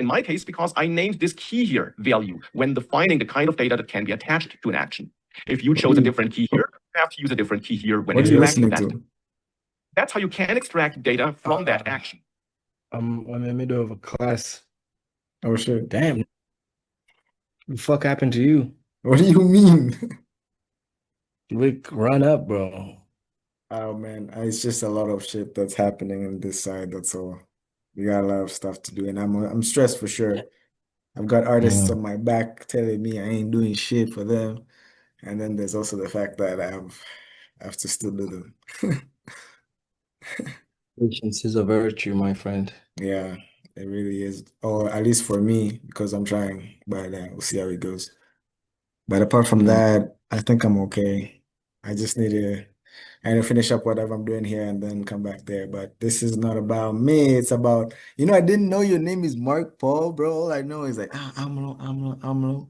in my case, because I named this key here value when defining the kind of data that can be attached to an action. If you What are chose a you different key here, you have to use a different key here when what are you extracting listening that. to? That's how you can extract data from that action. I'm in the middle of a class. Oh shit. Damn, the fuck happened to you? What do you mean? Like, run up, bro. Oh man, it's just a lot of shit that's happening on this side. That's all. We got a lot of stuff to do, and I'm stressed for sure. I've got artists Mm, on my back telling me I ain't doing shit for them, and then there's also the fact that I have to still do them. patience is a virtue, my friend. Yeah, it really is, or at least for me, because I'm trying. But we'll see how it goes. But apart from Mm. that, I think I'm okay. I just need to. And to finish up whatever I'm doing here and then come back there. But this is not about me. It's about, I didn't know your name is Mark Paul, bro. All I know is like, AMLO,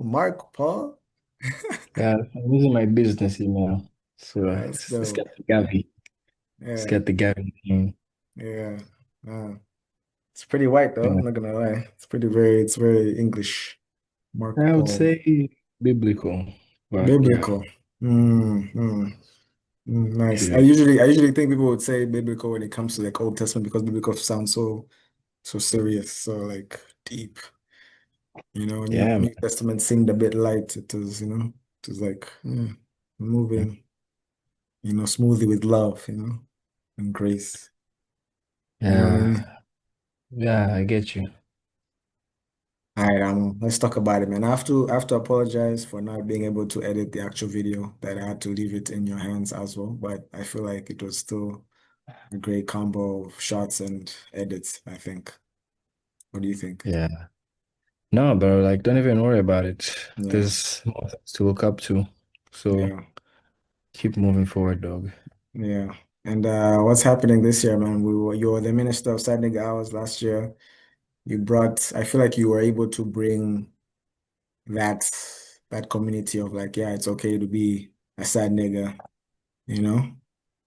Mark Paul. Yeah, I'm using my business email. So That's it's got dope. the Gavi. It's Yeah, got the Gavi name. yeah. Uh, it's pretty white though, Yeah. I'm not gonna lie. It's very English. Mark I would Paul. say biblical, but yeah, Biblical. Mm, mm, nice. yeah. I usually think people would say biblical when it comes to like Old Testament because biblical sounds so serious, so like deep. Yeah, man. New Testament seemed a bit light. It was like moving, smoothly with love, and grace. You know what I mean? Yeah, yeah, I get you. All right, let's talk about it, man. I have to apologize for not being able to edit the actual video that I had to leave it in your hands as well. But I feel like it was still a great combo of shots and edits, I think. What do you think? Yeah. No, bro, like don't even worry about it. Yeah, There's more things to look up to. So yeah, keep moving forward, dog. yeah. And what's happening this year, man? You were the minister of side nigga hours last year. I feel like you were able to bring that that community of like, yeah, it's okay to be a sad nigga, you know?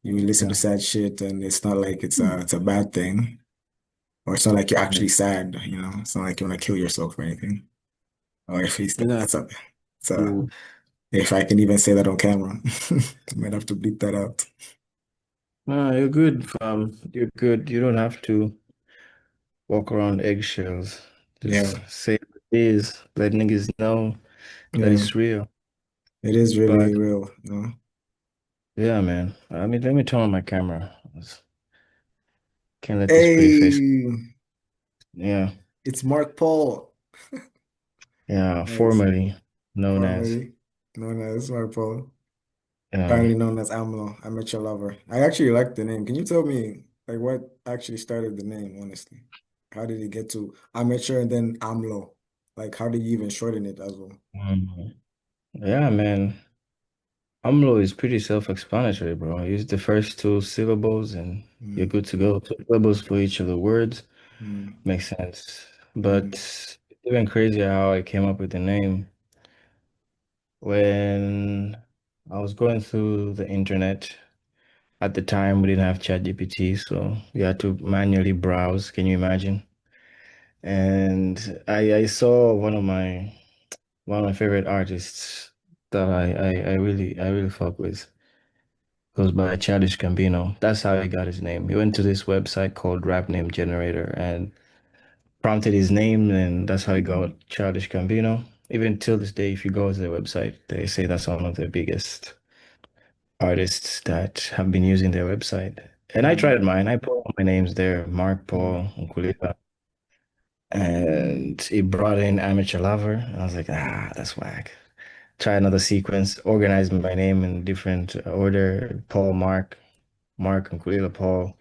You listen to Yeah. sad shit and it's not like it's a bad thing. Or it's not like you're Yeah. actually sad, It's not like you want to kill yourself or anything. Or if it's Yeah. it's a Cool. if I can even say that on camera. I might have to bleep that out. No, you're good, fam. You're good. You don't have to walk around eggshells. Yeah, Just say what it is. Let niggas know that yeah. it's real. It is really But real. yeah, man. I mean, let me turn on my camera. Can't let this pretty face. Hey, Yeah. it's Mark Paul. Yeah. Nice. Formerly known as. Formerly known as Mark Paul. Um, Currently known as AMLO, Amateurlover. I actually like the name. Can you tell me like what actually started the name, honestly? How did it get to amateur and then AMLO? Like how did you even shorten it as well? um, yeah, man. AMLO is pretty self-explanatory, bro. Use the first two syllables and you're Mm, good to go. Two syllables for each of the words. mm, Makes sense. But mm, even crazier how I came up with the name. When I was going through the internet, at the time we didn't have ChatGPT, so we had to manually browse. Can you imagine? And I saw one of my favorite artists that I really fuck with. Goes by Childish Gambino. That's how he got his name. He went to this website called Rap Name Generator and prompted his name, and that's how he got Childish Gambino. Even till this day, if you go to their website, they say that's one of the biggest artists that have been using their website. And I mm, tried mine. I put all my names there, Mark, mm, Paul, Nkulila, and it brought in Amateur Lover. And I was like, that's whack. Try another sequence, organize my name in different order, Paul, Mark, Nkulila, Paul.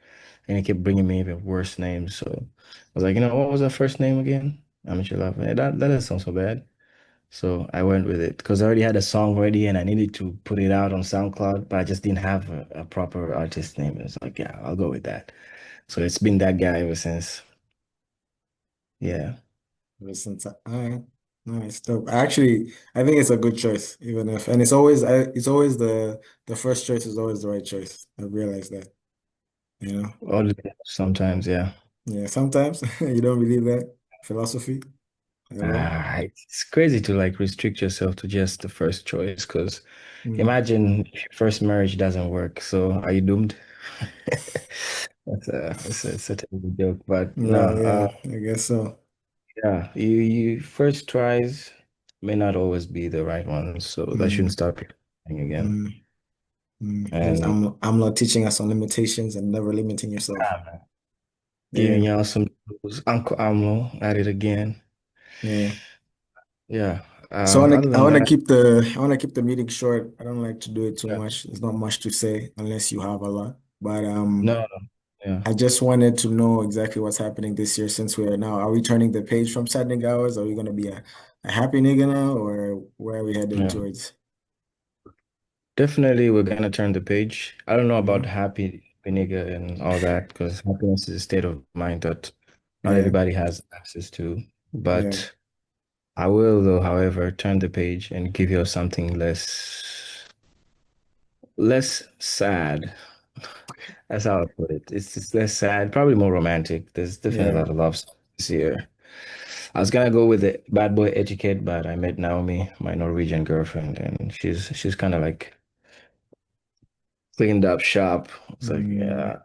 And he kept bringing me even worse names. So I was like, what was that first name again? Amateur Lover. That doesn't sound so bad. So I went with it because I already had a song ready and I needed to put it out on SoundCloud, but I just didn't have a proper artist name. It's like, yeah, I'll go with that. So it's been that guy ever since. Yeah. Listen to, all right. Nice, dope. I think it's a good choice, even if, and it's always the first choice is always the right choice. I realize that. Sometimes, yeah. Yeah, sometimes you don't believe that. philosophy at all? It's crazy to like restrict yourself to just the first choice because Mm. imagine if your first marriage doesn't work, so are you doomed? It's a terrible joke, but no, Well, yeah, I guess so. yeah, you first tries may not always be the right ones, so that shouldn't Mm, stop you trying again. mm, There's And I'm not teaching us on limitations and never limiting yourself. yeah, man, Yeah, giving y'all some tools. Uncle Amlo at it again. yeah. Yeah. So Other I than want to that, keep I want to keep the meeting short. I don't like to do it too yeah. much. There's not much to say unless you have a lot. But No, yeah. I just wanted to know exactly what's happening this year since we are now. Are we turning the page from sad nigga hours? Are we gonna be a happy nigga now, or where are we headed Yeah. towards? Definitely, we're gonna turn the page. I don't know about Mhm. happy vinegar and all that because happiness is a state of mind that not Yeah, everybody has access to. yeah. But I will, though, however, turn the page and give you something less sad. That's how I put it. It's just less sad, probably more romantic. There's definitely a Yeah. lot of love songs this year. I was gonna go with the bad boy etiquette, but I met Naomi, my Norwegian girlfriend, and she's kind of like cleaned up shop. It's like, Mm, yeah,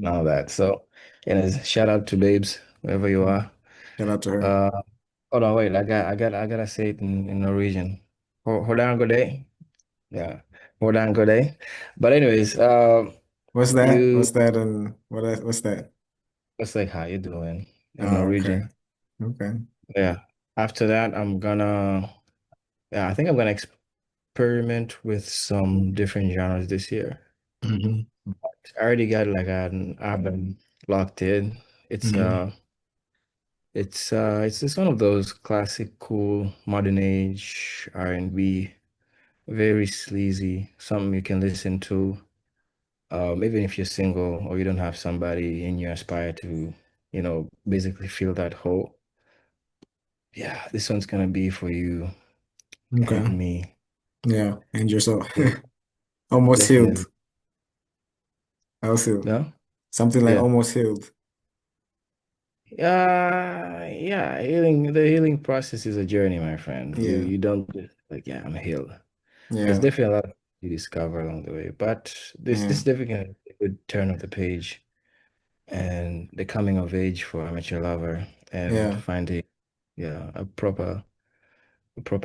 none of mm, that. So, and shout out to babes, wherever you mm. are. Shout out to her. Uh, hold on, wait, I gotta say it in Norwegian. Hold on, good day. Yeah, hold on, good day. But anyways, What's that? you, What's that? And what's that? it's like, how you doing in Oh, okay. Norwegian? Okay. Yeah. After that, yeah, I think I'm gonna experiment with some different genres this year. Hmm. I already got like an album locked in. It's Hmm. uh it's just one of those classic cool modern age R&B, very sleazy, something you can listen to even if you're single or you don't have somebody and you aspire to, basically feel that hole. Yeah, this one's gonna be for you and Okay. me. Yeah. And yourself. Yeah, Almost healed. definitely. Also, No? something like Yeah. almost healed. Yeah, the healing process is a journey, my friend. You Yeah. you don't just like, yeah, I'm healed. There's Yeah. definitely a lot you discover along the way, but this Yeah. is definitely a good turn of the page and the coming of age for amateur lover and Yeah. finding, yeah, a proper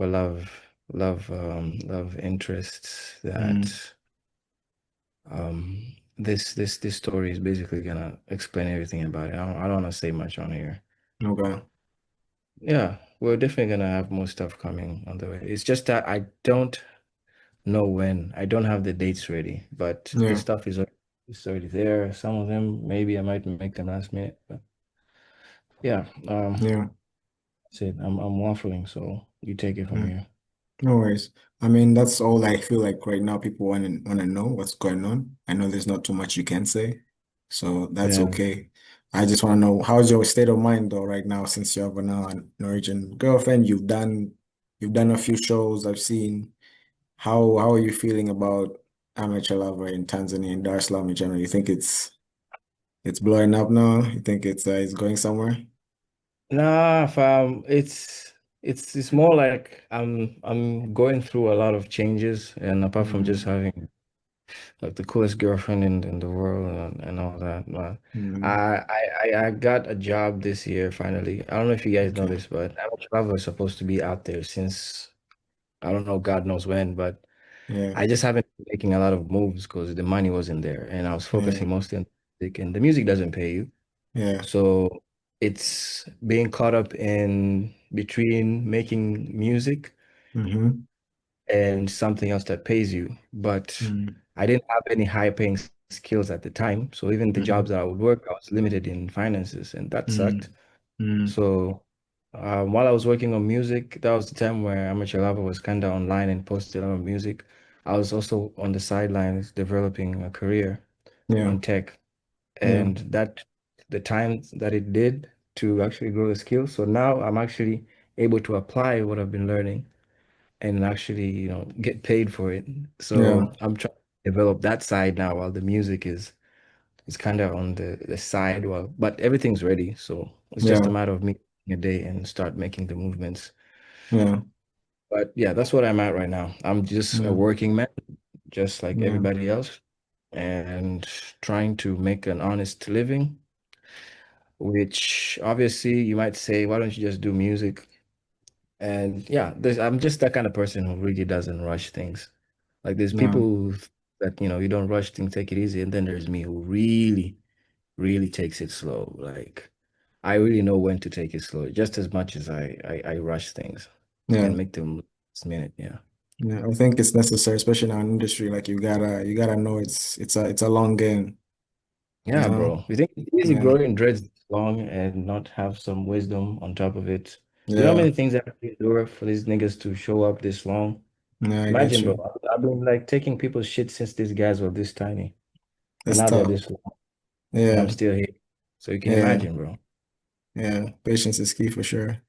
love interests that Mm. this story is basically gonna explain everything about it. I don't want to say much on here. Okay. Yeah, we're definitely gonna have more stuff coming on the way. It's just that I don't know when. I don't have the dates ready, but this Yeah. stuff is already there. Some of them maybe I might make them last minute, but yeah, Yeah. that's it. I'm waffling, so you take it from Yeah. here. No worries. I mean, that's all I feel like right now people want to know what's going on. I know there's not too much you can say, so that's Yeah. okay. I just want to know how's your state of mind though right now since you have a now an Norwegian girlfriend. You've done a few shows I've seen. How are you feeling about Amateur Lover in Tanzania and Dar es Salaam in general? You think it's blowing up now? You think it's going somewhere? Nah, fam, it's more like I'm going through a lot of changes, and apart from just Mm, having like the coolest girlfriend in the world and all that. But mm, I got a job this year finally. I don't know if you guys know okay. this, but Amateur Lover is supposed to be out there since I don't know, God knows when, but Yeah. I just haven't been making a lot of moves because the money wasn't there, and I was Yeah. focusing mostly on music, and the music doesn't pay you. Yeah. So it's being caught up in between making music Mm-hmm. and something else that pays you. But Mm, I didn't have any high paying skills at the time. So even the mm-hmm. jobs that I would work, I was limited in finances, and that sucked. Mm, mm, So while I was working on music, that was the time where Amateur Lover was kind of online and posted a lot of music. I was also on the sidelines developing a career yeah. in tech, Yeah. and that the time that it did to actually grow the skills. So now I'm actually able to apply what I've been learning and actually, get paid for it. Yeah. So I'm trying to develop that side now while the music is kind of on the side. Well, but everything's ready. So it's just a Yeah. matter of me a day and start making the movements. Yeah. But yeah, that's what I'm at right now. I'm just a Yeah. working man, just like Yeah. everybody else, and trying to make an honest living, which obviously you might say, why don't you just do music? And yeah, I'm just that kind of person who really doesn't rush things. Like there's Yeah. people that, you don't rush things, take it easy. And then there's me who really, really takes it slow. Like I really know when to take it slow, just as much as I rush things Yeah. and make them last minute. Yeah. Yeah. I think it's necessary, especially in our industry. Like you gotta know it's a long game, you Yeah, know? bro. You think it's easy Yeah. growing dreads this long and not have some wisdom on top of it? You know how Yeah. many things I have to endure for these niggas to show up this long? Yeah, I get Imagine, bro. you. I've been like taking people's shit since these guys were this tiny, and It's now they're tough. this long, and I'm Yeah. still here. So you can Yeah. imagine, bro. Yeah. Patience is key for sure.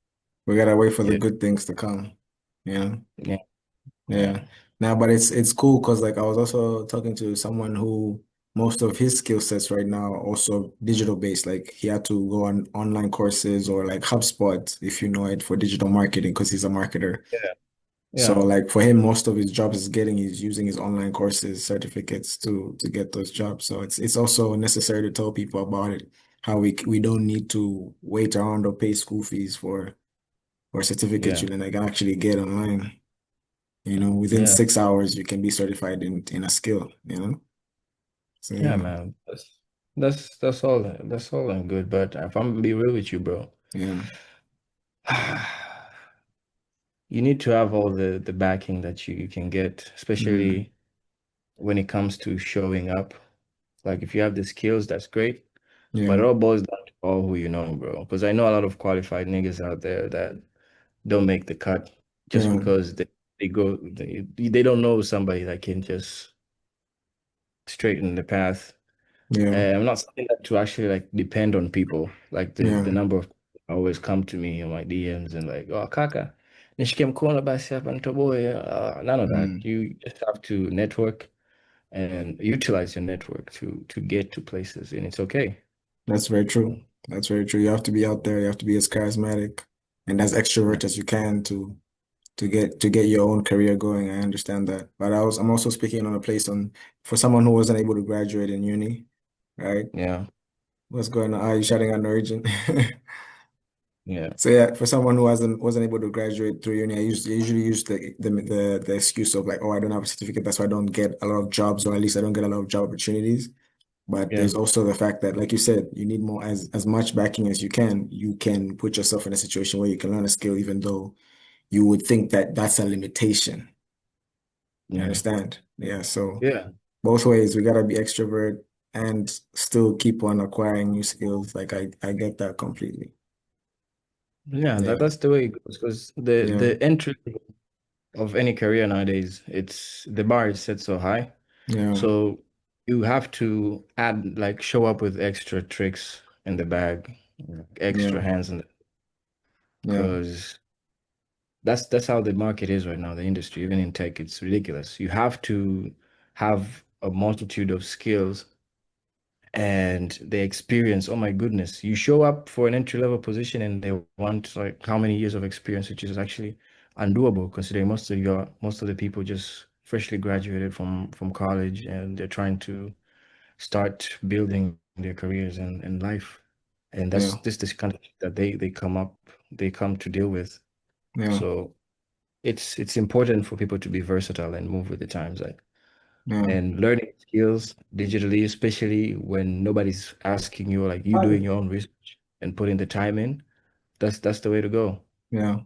We gotta wait for the Yeah, good things to come. Yeah. yeah, Yeah. yeah, Now, but it's cool because like I was also talking to someone who most of his skill sets right now are also digital based. Like he had to go on online courses or like HubSpot, if you know it, for digital marketing because he's a marketer. yeah, So yeah, like for him, most of his jobs is using his online courses, certificates to get those jobs. So it's also necessary to tell people about it, how we don't need to wait around or pay school fees for certificates yeah, you can like actually get online. Within yeah, 6 hours, you can be certified in a skill. So yeah, yeah, man. That's all and good. But if I'm gonna be real with you, bro, yeah, you need to have all the backing that you can get, mm, especially when it comes to showing up. Like if you have the skills, that's great. But yeah, it all boils down to all who you know, bro. Because I know a lot of qualified niggas out there that don't make the cut just yeah, because they don't know somebody that can just straighten the path. yeah, I'm not saying that to actually like depend on people. Like the yeah, number of people always come to me in my DMs and like, oh kaka, nishike mkono basi hapa nitoboe. None of that. mm. You just have to network and utilize your network to get to places, and it's okay. That's very true. That's very true. You have to be out there. You have to be as charismatic and as Yeah, extrovert as you can to get your own career going. I understand that, but I'm also speaking on a place on for someone who wasn't able to graduate in uni, right? yeah, What's going on? Are you shouting at Norwegian? yeah, So yeah, for someone who wasn't able to graduate through uni, I usually use the excuse of like, oh, I don't have a certificate, that's why I don't get a lot of jobs, or at least I don't get a lot of job opportunities. But yeah, there's also the fact that, like you said, you need more as much backing as you can. You can put yourself in a situation where you can learn a skill, even though you would think that that's a limitation. You yeah, understand? Yeah. So yeah. both ways, we gotta be extrovert and still keep on acquiring new skills. Like I get that completely. Yeah, Yeah. that's the way it goes because the Yeah. the entry of any career nowadays, it's the bar is set so high. Yeah. So you have to add like show up with extra tricks in the bag, like, extra Yeah. hands in Yeah. because that's how the market is right now, the industry, even in tech, it's ridiculous. You have to have a multitude of skills and the experience. Oh my goodness. You show up for an entry level position and they want like how many years of experience, which is actually undoable considering most of the people just freshly graduated from college and they're trying to start building their careers and life. And that's Yeah. this kind of that they come to deal with. Yeah. So it's important for people to be versatile and move with the times. Like Yeah. and learning skills digitally, especially when nobody's asking you, like you doing your own research and putting the time in, that's the way to go. Yeah.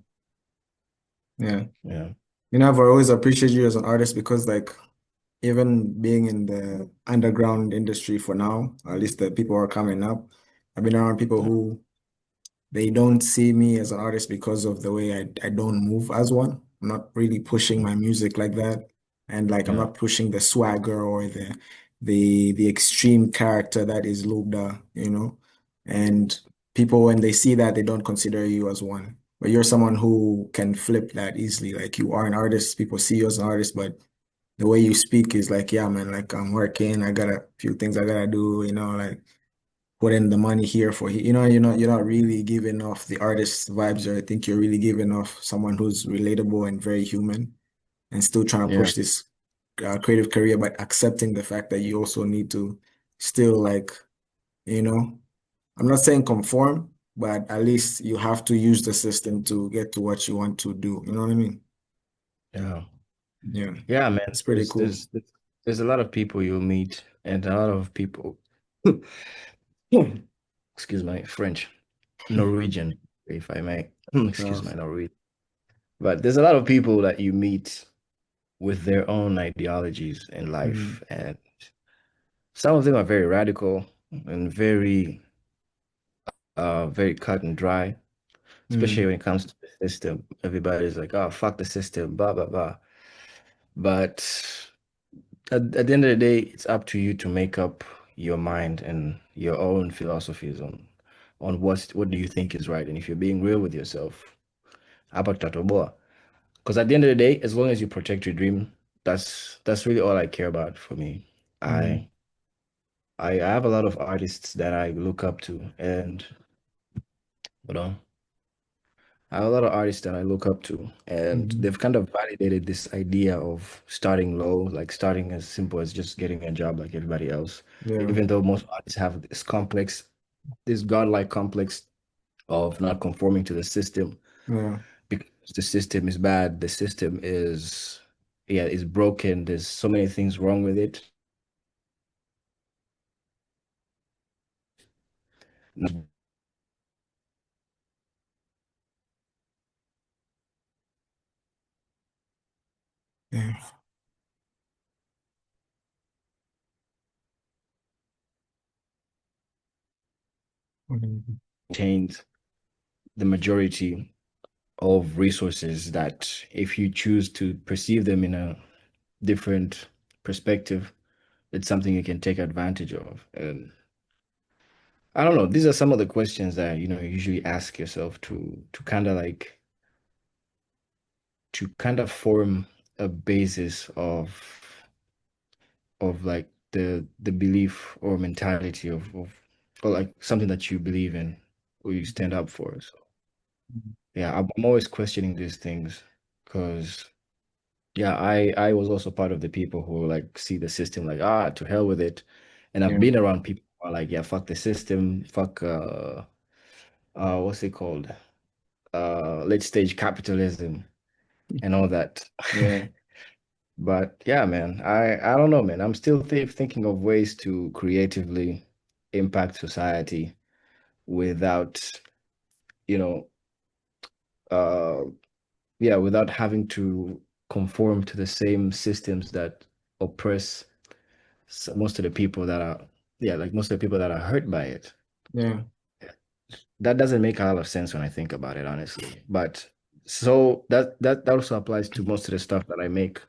Yeah. Yeah. I've always appreciated you as an artist because like even being in the underground industry for now, at least the people who are coming up, I've been around people Yeah. who they don't see me as an artist because of the way I don't move as one. I'm not really pushing my music like that. And like I'm Yeah. not pushing the swagger or the extreme character that is Lubda. And people when they see that they don't consider you as one. But you're someone who can flip that easily. Like you are an artist, people see you as an artist, but the way you speak is like, yeah, man, like I'm working, I got a few things I gotta do, like putting the money here for you're not really giving off the artist vibes, or I think you're really giving off someone who's relatable and very human and still trying to Yeah. push this creative career, but accepting the fact that you also need to still like, I'm not saying conform, but at least you have to use the system to get to what you want to do. You know what I mean? Yeah. Yeah, Yeah, man. it's pretty cool. There's a lot of people you'll meet and a lot of people excuse my French, Norwegian, if I may. Excuse Uh, my Norwegian. But there's a lot of people that you meet with their own ideologies in mm, life, and some of them are very radical and very cut and dry, especially mm, when it comes to the system. Everybody's like, oh, fuck the system, blah, blah, blah. But at the end of the day, it's up to you to make up your mind and your own philosophies on what do you think is right. And if you're being real with yourself, about Tatoboa. Because at the end of the day, as long as you protect your dream, that's really all I care about for me. mm, I I have a lot of artists that I look up to, and you know, I have a lot of artists that I look up to, and mm, they've kind of validated this idea of starting low, like starting as simple as just getting a job like everybody else. yeah, Even though most artists have this complex, this godlike complex of not conforming to the system yeah, because the system is bad, the system is yeah, is broken. There's so many things wrong with it. yeah. Mhm. Contains the majority of resources that if you choose to perceive them in a different perspective, it's something you can take advantage of. And I don't know, these are some of the questions that you usually ask yourself to kind of form a basis of like the belief or mentality of or like something that you believe in or you stand up for. So yeah, I'm always questioning these things because yeah, I was also part of the people who like see the system like to hell with it, and I've Yeah, been around people who are like yeah fuck the system, fuck what's it called, late stage capitalism and all that. yeah, But yeah, man, I don't know, man. I'm still thinking of ways to creatively impact society without, you know, uh, yeah, without having to conform to the same systems that oppress most of the people that are, yeah, like most of the people that are hurt by it. yeah, That doesn't make a lot of sense when I think about it, honestly. But so that also applies to most of the stuff that I make.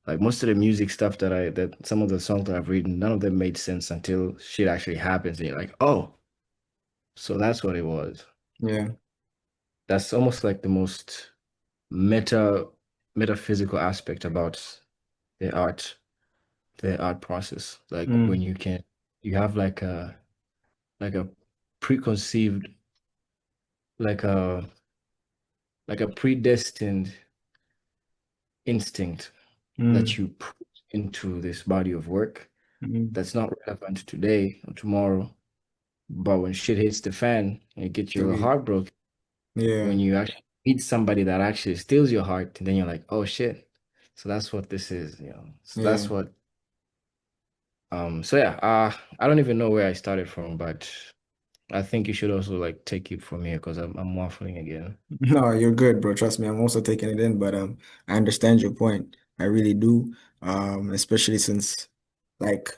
Like most of the music stuff that some of the songs that I've written, none of them made sense until shit actually happens. And you're like, oh, so that's what it was. yeah, That's almost like the most metaphysical aspect about the art, the art process. Like when mm, you have like a preconceived, like a like a predestined instinct that mm, you put into this body of work mm. that's not relevant today or tomorrow. But when shit hits the fan and you get To your be, heart broken, yeah, when you actually meet somebody that actually steals your heart, and then you're like, oh shit. So that's what this is. So yeah. that's what so yeah, I don't even know where I started from, but I think you should also like take it from here because I'm waffling again. No, you're good, bro. Trust me, I'm also taking it in, but I understand your point. I really do. Especially since like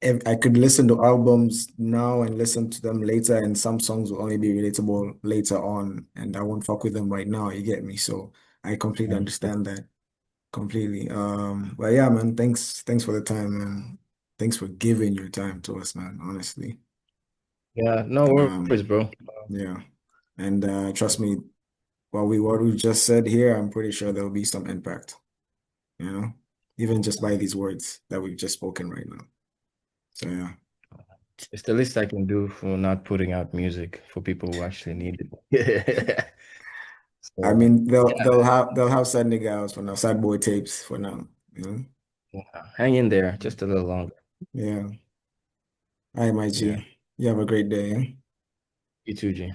if I could listen to albums now and listen to them later, and some songs will only be relatable later on, and I won't fuck with them right now, you get me? So I completely Mm. understand that completely. But yeah, man, thanks for the time, man. Thanks for giving your time to us, man, honestly. Yeah, no worries, Um, bro. yeah. And trust me, what we just said here, I'm pretty sure there'll be some impact, you know, even just by these words that we've just spoken right now. So yeah. It's the least I can do for not putting out music for people who actually need it. I So, mean, yeah, they'll have sad niggas for now, sad boy tapes for now. You know? yeah, hang in there just a little longer. Yeah. All right, my Yeah. G. You have a great day. You too, G.